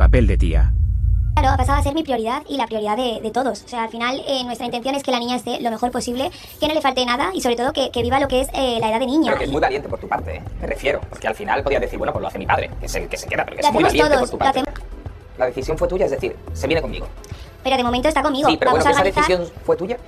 papel de tía. Claro, ha pasado a ser mi prioridad y la prioridad de todos. O sea, al final nuestra intención es que la niña esté lo mejor posible, que no le falte nada y sobre todo que viva lo que es la edad de niña. Pero que es muy valiente por tu parte, ¿eh? Me refiero. Porque al final podías decir, bueno, pues lo hace mi padre, que es el que se queda, pero que Lo es muy hacemos valiente todos, por tu parte. La decisión fue tuya, es decir, se viene conmigo. Pero de momento está conmigo. Sí, pero Vamos bueno, a ¿esa organizar... decisión fue tuya?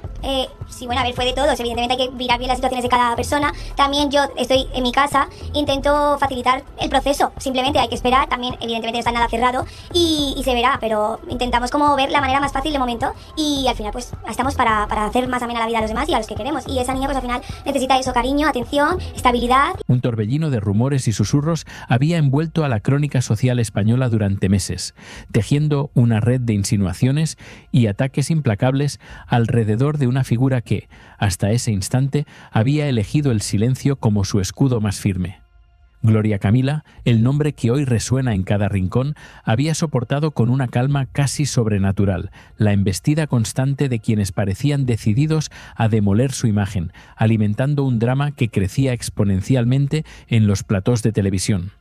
Sí, bueno, a ver, fue de todos. Evidentemente hay que mirar bien las situaciones de cada persona. También yo estoy en mi casa, intento facilitar el proceso. Simplemente hay que esperar. También, evidentemente, no está nada cerrado y se verá. Pero intentamos como ver la manera más fácil de momento y al final, pues, estamos para hacer más amena la vida a los demás y a los que queremos. Y esa niña, pues, al final necesita eso, cariño, atención, estabilidad. Un torbellino de rumores y susurros había envuelto a la crónica social española durante meses, tejiendo una red de insinuaciones y ataques implacables alrededor de una figura que, hasta ese instante, había elegido el silencio como su escudo más firme. Gloria Camila, el nombre que hoy resuena en cada rincón, había soportado con una calma casi sobrenatural la embestida constante de quienes parecían decididos a demoler su imagen, alimentando un drama que crecía exponencialmente en los platós de televisión.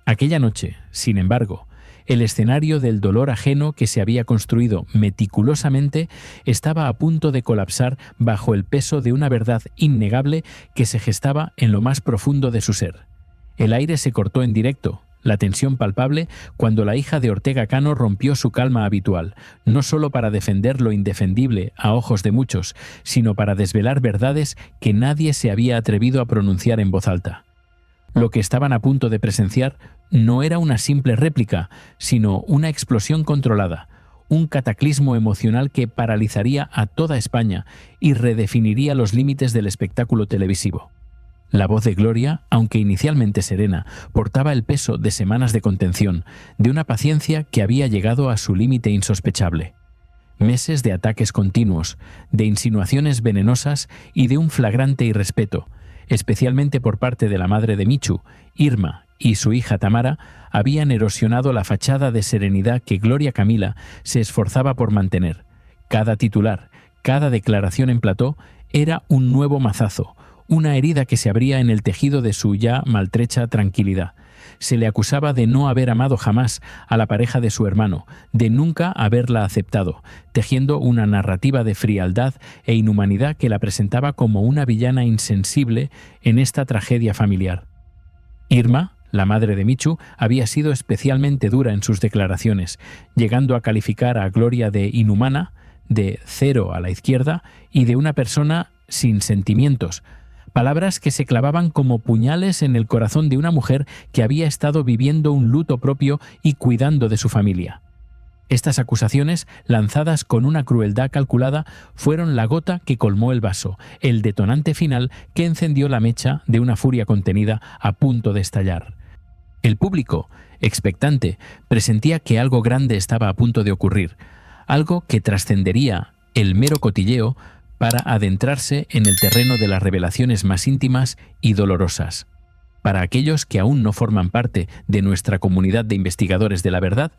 Aquella noche, sin embargo, el escenario del dolor ajeno que se había construido meticulosamente estaba a punto de colapsar bajo el peso de una verdad innegable que se gestaba en lo más profundo de su ser. El aire se cortó en directo, la tensión palpable, cuando la hija de Ortega Cano rompió su calma habitual, no solo para defender lo indefendible a ojos de muchos, sino para desvelar verdades que nadie se había atrevido a pronunciar en voz alta. Lo que estaban a punto de presenciar no era una simple réplica, sino una explosión controlada, un cataclismo emocional que paralizaría a toda España y redefiniría los límites del espectáculo televisivo. La voz de Gloria, aunque inicialmente serena, portaba el peso de semanas de contención, de una paciencia que había llegado a su límite insospechable. Meses de ataques continuos, de insinuaciones venenosas y de un flagrante irrespeto, especialmente por parte de la madre de Michu, Irma, y su hija Tamara, habían erosionado la fachada de serenidad que Gloria Camila se esforzaba por mantener. Cada titular, cada declaración en plató era un nuevo mazazo, una herida que se abría en el tejido de su ya maltrecha tranquilidad. Se le acusaba de no haber amado jamás a la pareja de su hermano, de nunca haberla aceptado, tejiendo una narrativa de frialdad e inhumanidad que la presentaba como una villana insensible en esta tragedia familiar. Irma, la madre de Michu, había sido especialmente dura en sus declaraciones, llegando a calificar a Gloria de inhumana, de cero a la izquierda y de una persona sin sentimientos, palabras que se clavaban como puñales en el corazón de una mujer que había estado viviendo un luto propio y cuidando de su familia. Estas acusaciones, lanzadas con una crueldad calculada, fueron la gota que colmó el vaso, el detonante final que encendió la mecha de una furia contenida a punto de estallar. El público, expectante, presentía que algo grande estaba a punto de ocurrir, algo que trascendería el mero cotilleo para adentrarse en el terreno de las revelaciones más íntimas y dolorosas. Para aquellos que aún no forman parte de nuestra comunidad de investigadores de la verdad,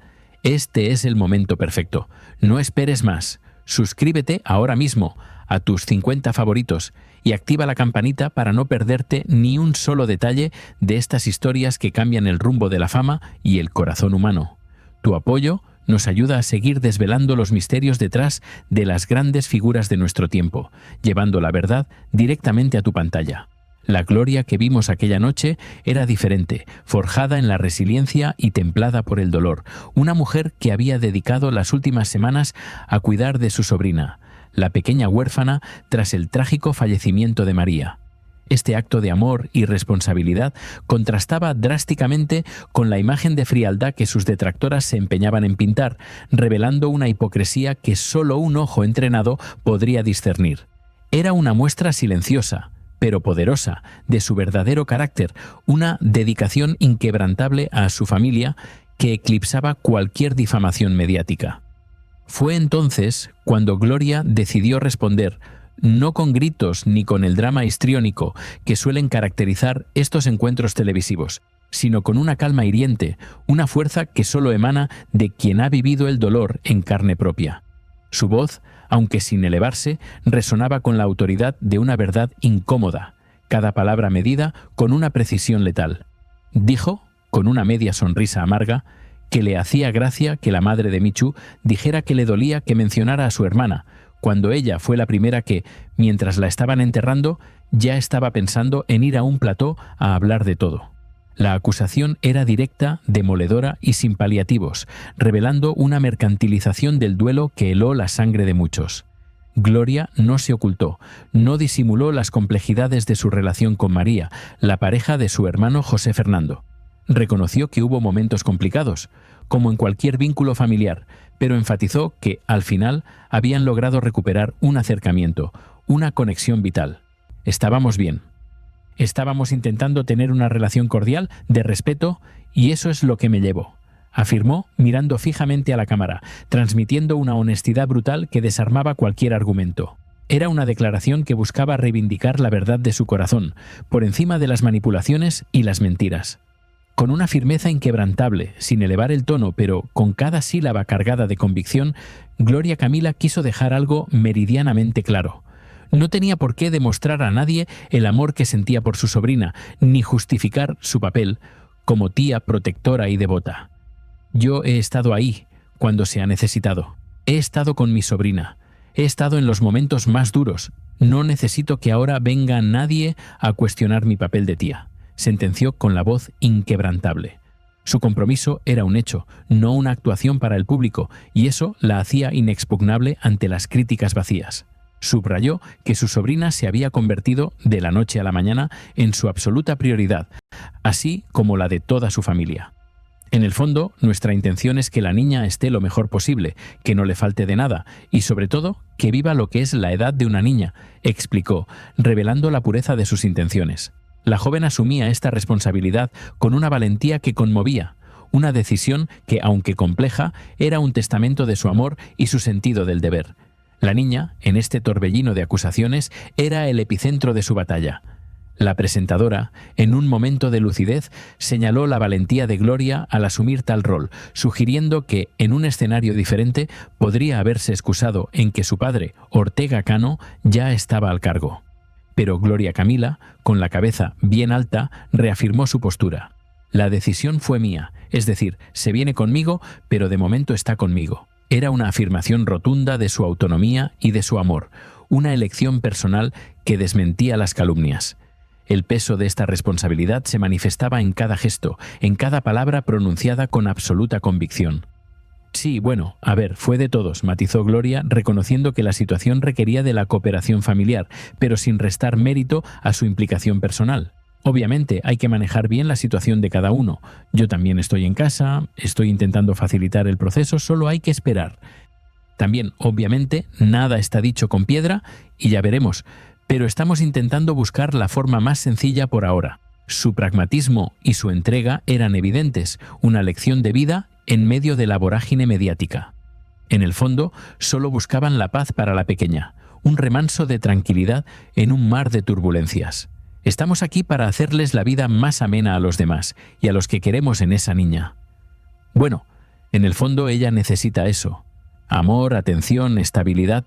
este es el momento perfecto. No esperes más. Suscríbete ahora mismo a tus 50 favoritos y activa la campanita para no perderte ni un solo detalle de estas historias que cambian el rumbo de la fama y el corazón humano. Tu apoyo nos ayuda a seguir desvelando los misterios detrás de las grandes figuras de nuestro tiempo, llevando la verdad directamente a tu pantalla. La Gloria que vimos aquella noche era diferente, forjada en la resiliencia y templada por el dolor. Una mujer que había dedicado las últimas semanas a cuidar de su sobrina, la pequeña huérfana, tras el trágico fallecimiento de María. Este acto de amor y responsabilidad contrastaba drásticamente con la imagen de frialdad que sus detractoras se empeñaban en pintar, revelando una hipocresía que solo un ojo entrenado podría discernir. Era una muestra silenciosa, pero poderosa, de su verdadero carácter, una dedicación inquebrantable a su familia que eclipsaba cualquier difamación mediática. Fue entonces cuando Gloria decidió responder, no con gritos ni con el drama histriónico que suelen caracterizar estos encuentros televisivos, sino con una calma hiriente, una fuerza que solo emana de quien ha vivido el dolor en carne propia. Su voz, aunque sin elevarse, resonaba con la autoridad de una verdad incómoda, cada palabra medida con una precisión letal. Dijo, con una media sonrisa amarga, que le hacía gracia que la madre de Michu dijera que le dolía que mencionara a su hermana, cuando ella fue la primera que, mientras la estaban enterrando, ya estaba pensando en ir a un plató a hablar de todo. La acusación era directa, demoledora y sin paliativos, revelando una mercantilización del duelo que heló la sangre de muchos. Gloria no se ocultó, no disimuló las complejidades de su relación con María, la pareja de su hermano José Fernando. Reconoció que hubo momentos complicados, como en cualquier vínculo familiar, pero enfatizó que, al final, habían logrado recuperar un acercamiento, una conexión vital. Estábamos bien. Estábamos intentando tener una relación cordial, de respeto, y eso es lo que me llevo, afirmó mirando fijamente a la cámara, transmitiendo una honestidad brutal que desarmaba cualquier argumento. Era una declaración que buscaba reivindicar la verdad de su corazón, por encima de las manipulaciones y las mentiras. Con una firmeza inquebrantable, sin elevar el tono, pero con cada sílaba cargada de convicción, Gloria Camila quiso dejar algo meridianamente claro. No tenía por qué demostrar a nadie el amor que sentía por su sobrina, ni justificar su papel como tía protectora y devota. Yo he estado ahí cuando se ha necesitado. He estado con mi sobrina. He estado en los momentos más duros. No necesito que ahora venga nadie a cuestionar mi papel de tía, sentenció con la voz inquebrantable. Su compromiso era un hecho, no una actuación para el público, y eso la hacía inexpugnable ante las críticas vacías. Subrayó que su sobrina se había convertido, de la noche a la mañana, en su absoluta prioridad, así como la de toda su familia. En el fondo, nuestra intención es que la niña esté lo mejor posible, que no le falte de nada, y sobre todo, que viva lo que es la edad de una niña, explicó, revelando la pureza de sus intenciones. La joven asumía esta responsabilidad con una valentía que conmovía, una decisión que, aunque compleja, era un testamento de su amor y su sentido del deber. La niña, en este torbellino de acusaciones, era el epicentro de su batalla. La presentadora, en un momento de lucidez, señaló la valentía de Gloria al asumir tal rol, sugiriendo que, en un escenario diferente, podría haberse excusado en que su padre, Ortega Cano, ya estaba al cargo. Pero Gloria Camila, con la cabeza bien alta, reafirmó su postura. La decisión fue mía, es decir, se viene conmigo, pero de momento está conmigo. Era una afirmación rotunda de su autonomía y de su amor, una elección personal que desmentía las calumnias. El peso de esta responsabilidad se manifestaba en cada gesto, en cada palabra pronunciada con absoluta convicción. Sí, bueno, a ver, fue de todos, matizó Gloria, reconociendo que la situación requería de la cooperación familiar, pero sin restar mérito a su implicación personal. Obviamente hay que manejar bien la situación de cada uno. Yo también estoy en casa, estoy intentando facilitar el proceso, solo hay que esperar. También, obviamente, nada está dicho con piedra y ya veremos, pero estamos intentando buscar la forma más sencilla por ahora. Su pragmatismo y su entrega eran evidentes, una lección de vida en medio de la vorágine mediática. En el fondo, solo buscaban la paz para la pequeña, un remanso de tranquilidad en un mar de turbulencias. Estamos aquí para hacerles la vida más amena a los demás y a los que queremos en esa niña. Bueno, en el fondo ella necesita eso. Amor, atención, estabilidad,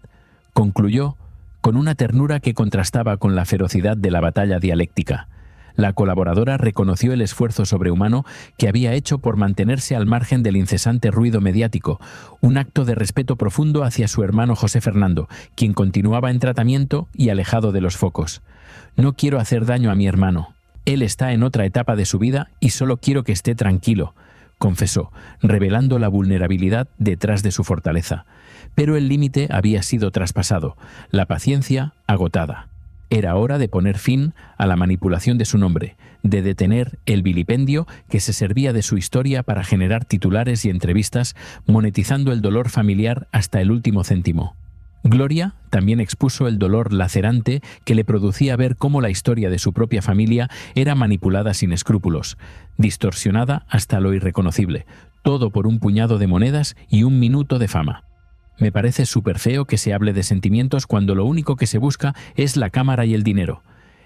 concluyó con una ternura que contrastaba con la ferocidad de la batalla dialéctica. La colaboradora reconoció el esfuerzo sobrehumano que había hecho por mantenerse al margen del incesante ruido mediático, un acto de respeto profundo hacia su hermano José Fernando, quien continuaba en tratamiento y alejado de los focos. No quiero hacer daño a mi hermano. Él está en otra etapa de su vida y solo quiero que esté tranquilo, confesó, revelando la vulnerabilidad detrás de su fortaleza. Pero el límite había sido traspasado, la paciencia agotada. Era hora de poner fin a la manipulación de su nombre, de detener el vilipendio que se servía de su historia para generar titulares y entrevistas, monetizando el dolor familiar hasta el último céntimo. Gloria también expuso el dolor lacerante que le producía ver cómo la historia de su propia familia era manipulada sin escrúpulos, distorsionada hasta lo irreconocible, todo por un puñado de monedas y un minuto de fama. Me parece súper feo que se hable de sentimientos cuando lo único que se busca es la cámara y el dinero.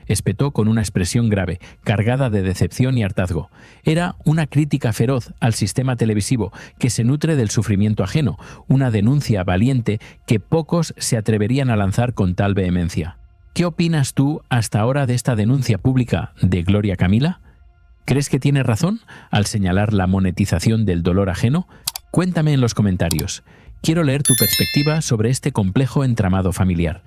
Espetó con una expresión grave, cargada de decepción y hartazgo. Era una crítica feroz al sistema televisivo que se nutre del sufrimiento ajeno, una denuncia valiente que pocos se atreverían a lanzar con tal vehemencia. ¿Qué opinas tú hasta ahora de esta denuncia pública de Gloria Camila? ¿Crees que tiene razón al señalar la monetización del dolor ajeno? Cuéntame en los comentarios. Quiero leer tu perspectiva sobre este complejo entramado familiar.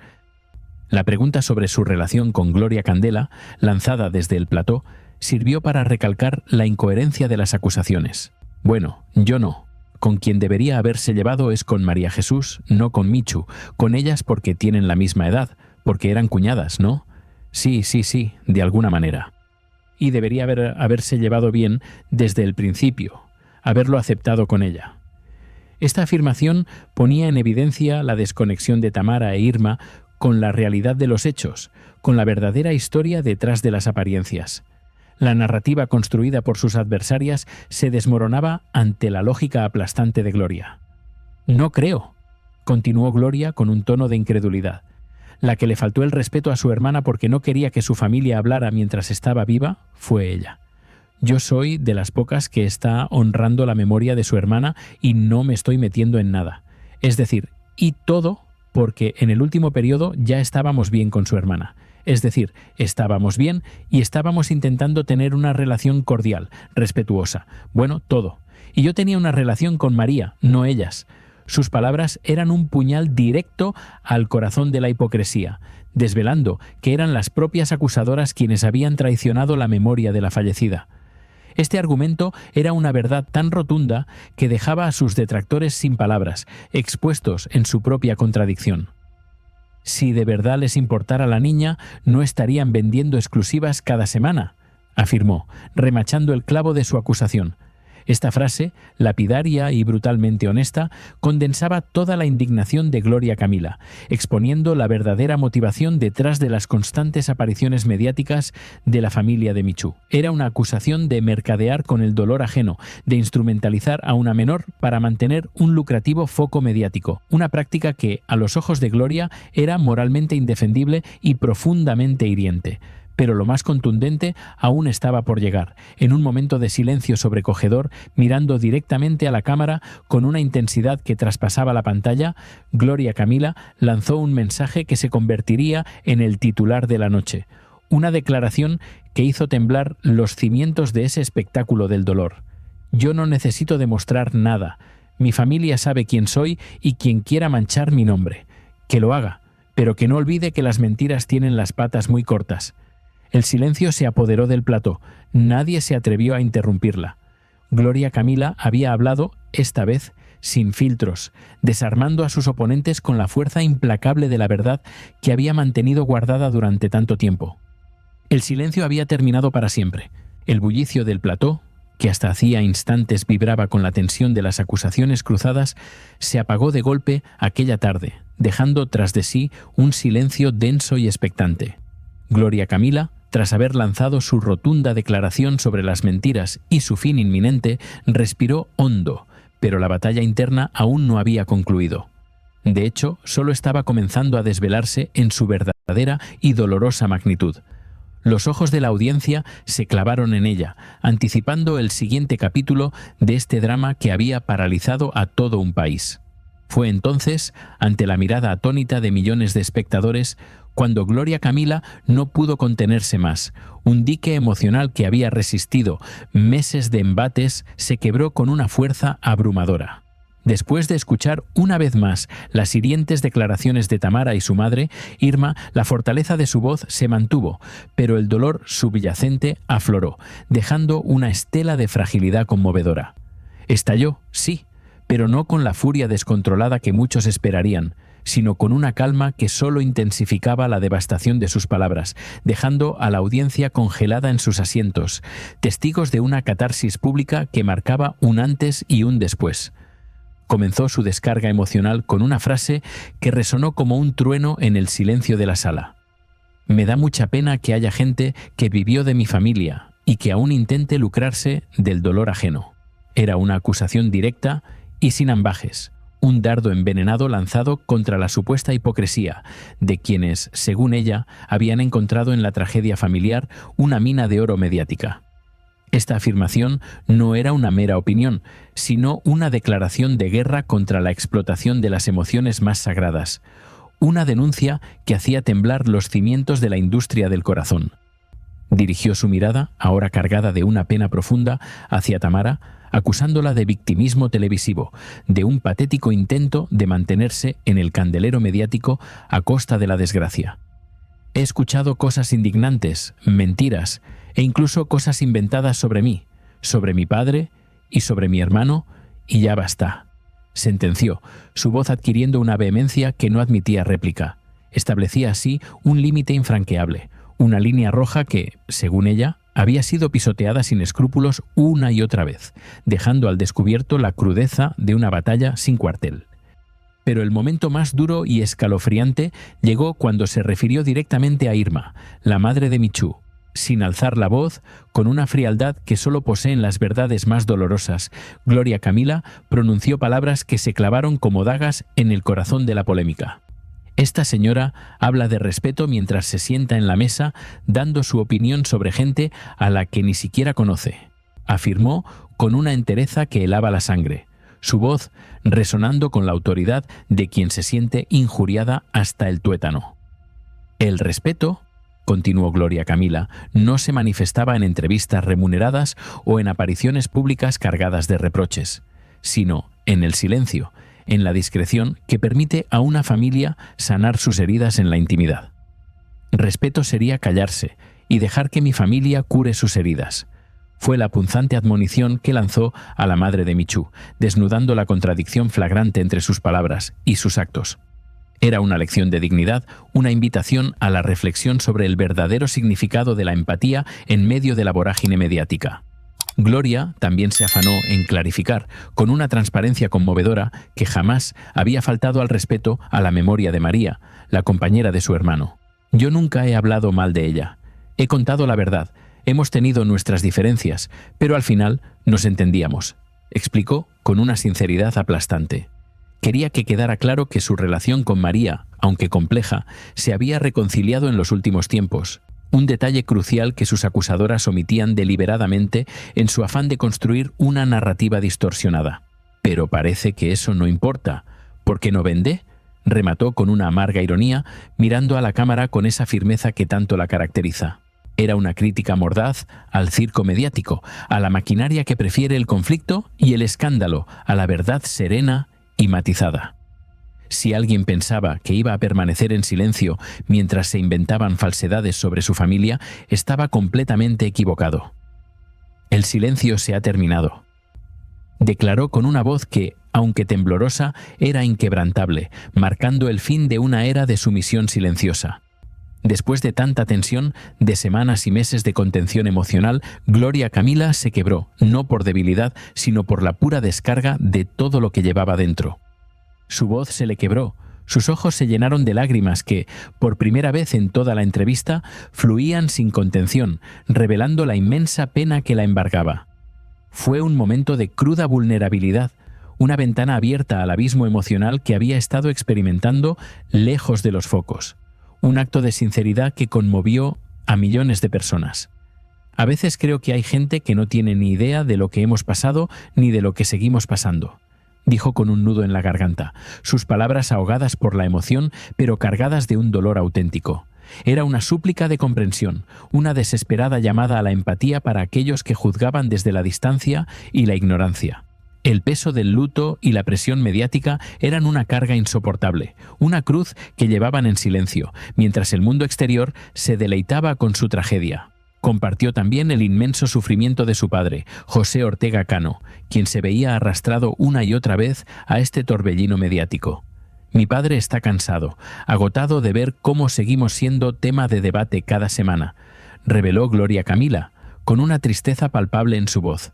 La pregunta sobre su relación con Gloria Candela, lanzada desde el plató, sirvió para recalcar la incoherencia de las acusaciones. Bueno, yo no. Con quien debería haberse llevado es con María Jesús, no con Michu. Con ellas porque tienen la misma edad, porque eran cuñadas, ¿no? Sí, de alguna manera. Y debería haberse llevado bien desde el principio, haberlo aceptado con ella. Esta afirmación ponía en evidencia la desconexión de Tamara e Irma con la realidad de los hechos, con la verdadera historia detrás de las apariencias. La narrativa construida por sus adversarias se desmoronaba ante la lógica aplastante de Gloria. «No creo», continuó Gloria con un tono de incredulidad. La que le faltó el respeto a su hermana porque no quería que su familia hablara mientras estaba viva fue ella. Yo soy de las pocas que está honrando la memoria de su hermana y no me estoy metiendo en nada. Es decir, y todo porque en el último periodo ya estábamos bien con su hermana. Es decir, estábamos bien y estábamos intentando tener una relación cordial, respetuosa. Bueno, todo. Y yo tenía una relación con María, no ellas. Sus palabras eran un puñal directo al corazón de la hipocresía, desvelando que eran las propias acusadoras quienes habían traicionado la memoria de la fallecida. Este argumento era una verdad tan rotunda que dejaba a sus detractores sin palabras, expuestos en su propia contradicción. Si de verdad les importara la niña, no estarían vendiendo exclusivas cada semana, afirmó, remachando el clavo de su acusación. Esta frase, lapidaria y brutalmente honesta, condensaba toda la indignación de Gloria Camila, exponiendo la verdadera motivación detrás de las constantes apariciones mediáticas de la familia de Michu. Era una acusación de mercadear con el dolor ajeno, de instrumentalizar a una menor para mantener un lucrativo foco mediático, una práctica que, a los ojos de Gloria, era moralmente indefendible y profundamente hiriente. Pero lo más contundente aún estaba por llegar. En un momento de silencio sobrecogedor, mirando directamente a la cámara con una intensidad que traspasaba la pantalla, Gloria Camila lanzó un mensaje que se convertiría en el titular de la noche. Una declaración que hizo temblar los cimientos de ese espectáculo del dolor. Yo no necesito demostrar nada. Mi familia sabe quién soy y quien quiera manchar mi nombre. Que lo haga, pero que no olvide que las mentiras tienen las patas muy cortas. El silencio se apoderó del plató. Nadie se atrevió a interrumpirla. Gloria Camila había hablado, esta vez, sin filtros, desarmando a sus oponentes con la fuerza implacable de la verdad que había mantenido guardada durante tanto tiempo. El silencio había terminado para siempre. El bullicio del plató, que hasta hacía instantes vibraba con la tensión de las acusaciones cruzadas, se apagó de golpe aquella tarde, dejando tras de sí un silencio denso y expectante. Gloria Camila, tras haber lanzado su rotunda declaración sobre las mentiras y su fin inminente, respiró hondo, pero la batalla interna aún no había concluido. De hecho, solo estaba comenzando a desvelarse en su verdadera y dolorosa magnitud. Los ojos de la audiencia se clavaron en ella, anticipando el siguiente capítulo de este drama que había paralizado a todo un país. Fue entonces, ante la mirada atónita de millones de espectadores, cuando Gloria Camila no pudo contenerse más. Un dique emocional que había resistido meses de embates se quebró con una fuerza abrumadora. Después de escuchar una vez más las hirientes declaraciones de Tamara y su madre, Irma, la fortaleza de su voz se mantuvo, pero el dolor subyacente afloró, dejando una estela de fragilidad conmovedora. Estalló, sí, pero no con la furia descontrolada que muchos esperarían, sino con una calma que solo intensificaba la devastación de sus palabras, dejando a la audiencia congelada en sus asientos, testigos de una catarsis pública que marcaba un antes y un después. Comenzó su descarga emocional con una frase que resonó como un trueno en el silencio de la sala. Me da mucha pena que haya gente que vivió de mi familia y que aún intente lucrarse del dolor ajeno. Era una acusación directa y sin ambajes, un dardo envenenado lanzado contra la supuesta hipocresía de quienes, según ella, habían encontrado en la tragedia familiar una mina de oro mediática. Esta afirmación no era una mera opinión, sino una declaración de guerra contra la explotación de las emociones más sagradas, una denuncia que hacía temblar los cimientos de la industria del corazón. Dirigió su mirada, ahora cargada de una pena profunda, hacia Tamara, acusándola de victimismo televisivo, de un patético intento de mantenerse en el candelero mediático a costa de la desgracia. He escuchado cosas indignantes, mentiras e incluso cosas inventadas sobre mí, sobre mi padre y sobre mi hermano, y ya basta, sentenció, su voz adquiriendo una vehemencia que no admitía réplica. Establecía así un límite infranqueable, una línea roja que, según ella, había sido pisoteada sin escrúpulos una y otra vez, dejando al descubierto la crudeza de una batalla sin cuartel. Pero el momento más duro y escalofriante llegó cuando se refirió directamente a Irma, la madre de Michu, sin alzar la voz, con una frialdad que solo poseen las verdades más dolorosas. Gloria Camila pronunció palabras que se clavaron como dagas en el corazón de la polémica. Esta señora habla de respeto mientras se sienta en la mesa dando su opinión sobre gente a la que ni siquiera conoce, afirmó con una entereza que helaba la sangre, su voz resonando con la autoridad de quien se siente injuriada hasta el tuétano. El respeto, continuó Gloria Camila, no se manifestaba en entrevistas remuneradas o en apariciones públicas cargadas de reproches, sino en el silencio, en la discreción que permite a una familia sanar sus heridas en la intimidad. Respeto sería callarse y dejar que mi familia cure sus heridas. Fue la punzante admonición que lanzó a la madre de Michu, desnudando la contradicción flagrante entre sus palabras y sus actos. Era una lección de dignidad, una invitación a la reflexión sobre el verdadero significado de la empatía en medio de la vorágine mediática. Gloria también se afanó en clarificar, con una transparencia conmovedora, que jamás había faltado al respeto a la memoria de María, la compañera de su hermano. Yo nunca he hablado mal de ella. He contado la verdad. Hemos tenido nuestras diferencias, pero al final nos entendíamos, explicó con una sinceridad aplastante. Quería que quedara claro que su relación con María, aunque compleja, se había reconciliado en los últimos tiempos. Un detalle crucial que sus acusadoras omitían deliberadamente en su afán de construir una narrativa distorsionada. Pero parece que eso no importa. ¿Por qué no vende?, remató con una amarga ironía, mirando a la cámara con esa firmeza que tanto la caracteriza. Era una crítica mordaz al circo mediático, a la maquinaria que prefiere el conflicto y el escándalo, a la verdad serena y matizada. Si alguien pensaba que iba a permanecer en silencio mientras se inventaban falsedades sobre su familia, estaba completamente equivocado. El silencio se ha terminado, declaró con una voz que, aunque temblorosa, era inquebrantable, marcando el fin de una era de sumisión silenciosa. Después de tanta tensión, de semanas y meses de contención emocional, Gloria Camila se quebró, no por debilidad, sino por la pura descarga de todo lo que llevaba dentro. Su voz se le quebró, sus ojos se llenaron de lágrimas que, por primera vez en toda la entrevista, fluían sin contención, revelando la inmensa pena que la embargaba. Fue un momento de cruda vulnerabilidad, una ventana abierta al abismo emocional que había estado experimentando lejos de los focos. Un acto de sinceridad que conmovió a millones de personas. A veces creo que hay gente que no tiene ni idea de lo que hemos pasado ni de lo que seguimos pasando, dijo con un nudo en la garganta, sus palabras ahogadas por la emoción, pero cargadas de un dolor auténtico. Era una súplica de comprensión, una desesperada llamada a la empatía para aquellos que juzgaban desde la distancia y la ignorancia. El peso del luto y la presión mediática eran una carga insoportable, una cruz que llevaban en silencio, mientras el mundo exterior se deleitaba con su tragedia. Compartió también el inmenso sufrimiento de su padre, José Ortega Cano, quien se veía arrastrado una y otra vez a este torbellino mediático. Mi padre está cansado, agotado de ver cómo seguimos siendo tema de debate cada semana, reveló Gloria Camila, con una tristeza palpable en su voz.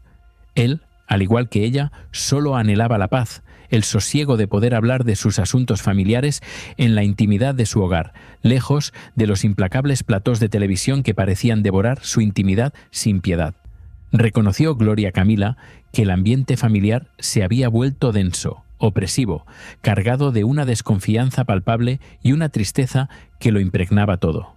Él, al igual que ella, solo anhelaba la paz, el sosiego de poder hablar de sus asuntos familiares en la intimidad de su hogar, lejos de los implacables platós de televisión que parecían devorar su intimidad sin piedad. Reconoció Gloria Camila que el ambiente familiar se había vuelto denso, opresivo, cargado de una desconfianza palpable y una tristeza que lo impregnaba todo.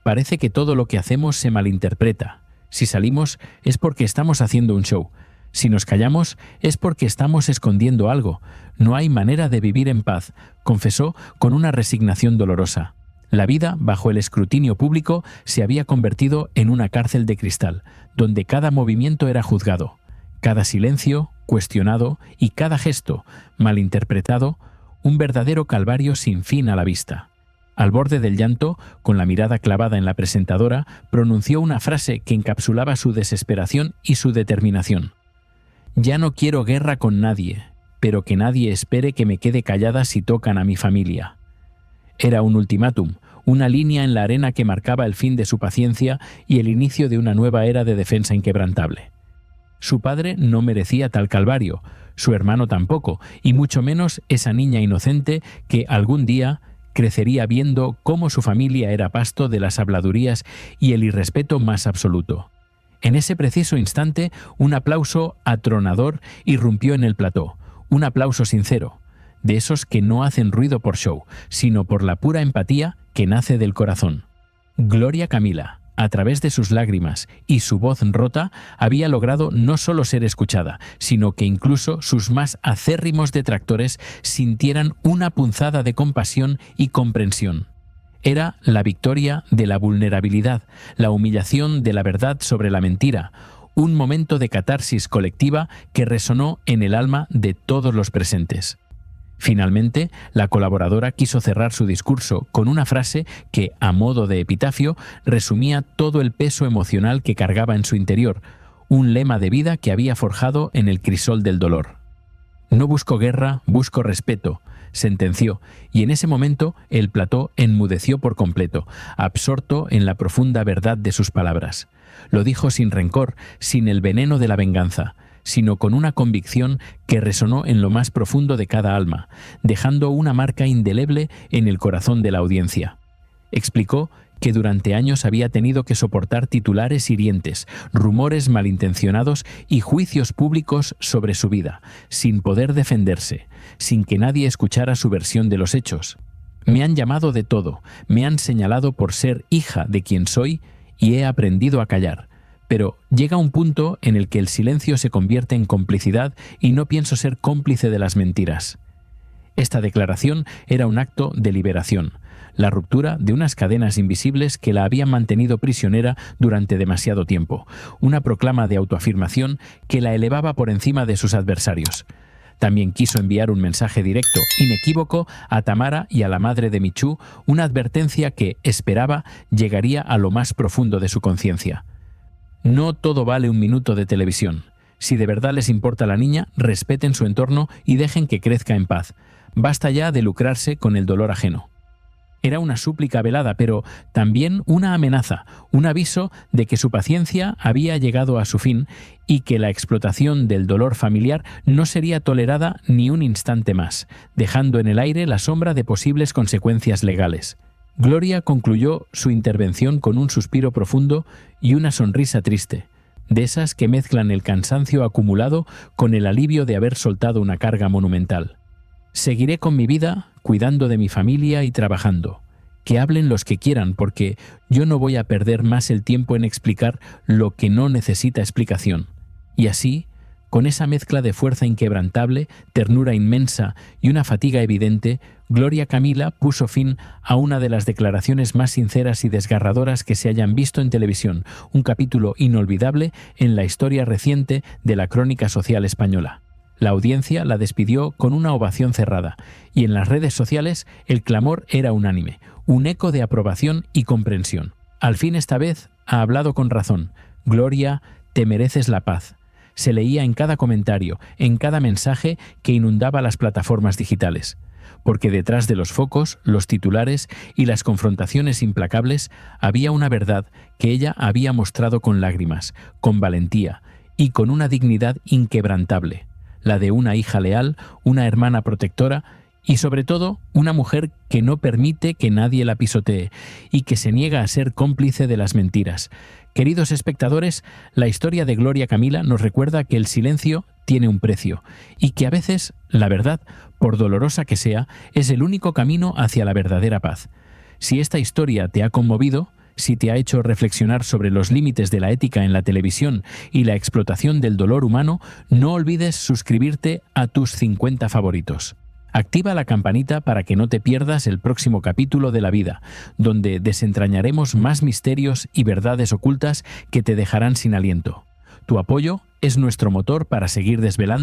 Parece que todo lo que hacemos se malinterpreta. Si salimos es porque estamos haciendo un show. Si nos callamos es porque estamos escondiendo algo. No hay manera de vivir en paz, confesó con una resignación dolorosa. La vida, bajo el escrutinio público, se había convertido en una cárcel de cristal, donde cada movimiento era juzgado, cada silencio cuestionado y cada gesto malinterpretado, un verdadero calvario sin fin a la vista. Al borde del llanto, con la mirada clavada en la presentadora, pronunció una frase que encapsulaba su desesperación y su determinación. «Ya no quiero guerra con nadie, pero que nadie espere que me quede callada si tocan a mi familia». Era un ultimátum, una línea en la arena que marcaba el fin de su paciencia y el inicio de una nueva era de defensa inquebrantable. Su padre no merecía tal calvario, su hermano tampoco, y mucho menos esa niña inocente que algún día crecería viendo cómo su familia era pasto de las habladurías y el irrespeto más absoluto. En ese preciso instante, un aplauso atronador irrumpió en el plató, un aplauso sincero, de esos que no hacen ruido por show, sino por la pura empatía que nace del corazón. Gloria Camila, a través de sus lágrimas y su voz rota, había logrado no solo ser escuchada, sino que incluso sus más acérrimos detractores sintieran una punzada de compasión y comprensión. Era la victoria de la vulnerabilidad, la humillación de la verdad sobre la mentira, un momento de catarsis colectiva que resonó en el alma de todos los presentes. Finalmente, la colaboradora quiso cerrar su discurso con una frase que, a modo de epitafio, resumía todo el peso emocional que cargaba en su interior, un lema de vida que había forjado en el crisol del dolor. «No busco guerra, busco respeto», sentenció, y en ese momento el plató enmudeció por completo, absorto en la profunda verdad de sus palabras. Lo dijo sin rencor, sin el veneno de la venganza, sino con una convicción que resonó en lo más profundo de cada alma, dejando una marca indeleble en el corazón de la audiencia. Explicó que durante años había tenido que soportar titulares hirientes, rumores malintencionados y juicios públicos sobre su vida, sin poder defenderse, sin que nadie escuchara su versión de los hechos. «Me han llamado de todo, me han señalado por ser hija de quien soy y he aprendido a callar. Pero llega un punto en el que el silencio se convierte en complicidad y no pienso ser cómplice de las mentiras». Esta declaración era un acto de liberación, la ruptura de unas cadenas invisibles que la habían mantenido prisionera durante demasiado tiempo, una proclama de autoafirmación que la elevaba por encima de sus adversarios. También quiso enviar un mensaje directo, inequívoco, a Tamara y a la madre de Michu, una advertencia que, esperaba, llegaría a lo más profundo de su conciencia. No todo vale un minuto de televisión. Si de verdad les importa la niña, respeten su entorno y dejen que crezca en paz. Basta ya de lucrarse con el dolor ajeno. Era una súplica velada, pero también una amenaza, un aviso de que su paciencia había llegado a su fin y que la explotación del dolor familiar no sería tolerada ni un instante más, dejando en el aire la sombra de posibles consecuencias legales. Gloria concluyó su intervención con un suspiro profundo y una sonrisa triste, de esas que mezclan el cansancio acumulado con el alivio de haber soltado una carga monumental. «Seguiré con mi vida, cuidando de mi familia y trabajando. Que hablen los que quieran, porque yo no voy a perder más el tiempo en explicar lo que no necesita explicación». Y así, con esa mezcla de fuerza inquebrantable, ternura inmensa y una fatiga evidente, Gloria Camila puso fin a una de las declaraciones más sinceras y desgarradoras que se hayan visto en televisión, un capítulo inolvidable en la historia reciente de la crónica social española. La audiencia la despidió con una ovación cerrada, y en las redes sociales el clamor era unánime, un eco de aprobación y comprensión. Al fin esta vez ha hablado con razón. Gloria, te mereces la paz. Se leía en cada comentario, en cada mensaje que inundaba las plataformas digitales. Porque detrás de los focos, los titulares y las confrontaciones implacables había una verdad que ella había mostrado con lágrimas, con valentía y con una dignidad inquebrantable, la de una hija leal, una hermana protectora y sobre todo una mujer que no permite que nadie la pisotee y que se niega a ser cómplice de las mentiras. Queridos espectadores, la historia de Gloria Camila nos recuerda que el silencio tiene un precio y que a veces la verdad, por dolorosa que sea, es el único camino hacia la verdadera paz. Si esta historia te ha conmovido, si te ha hecho reflexionar sobre los límites de la ética en la televisión y la explotación del dolor humano, no olvides suscribirte a tus 50 favoritos. Activa la campanita para que no te pierdas el próximo capítulo de La Vida, donde desentrañaremos más misterios y verdades ocultas que te dejarán sin aliento. Tu apoyo es nuestro motor para seguir desvelando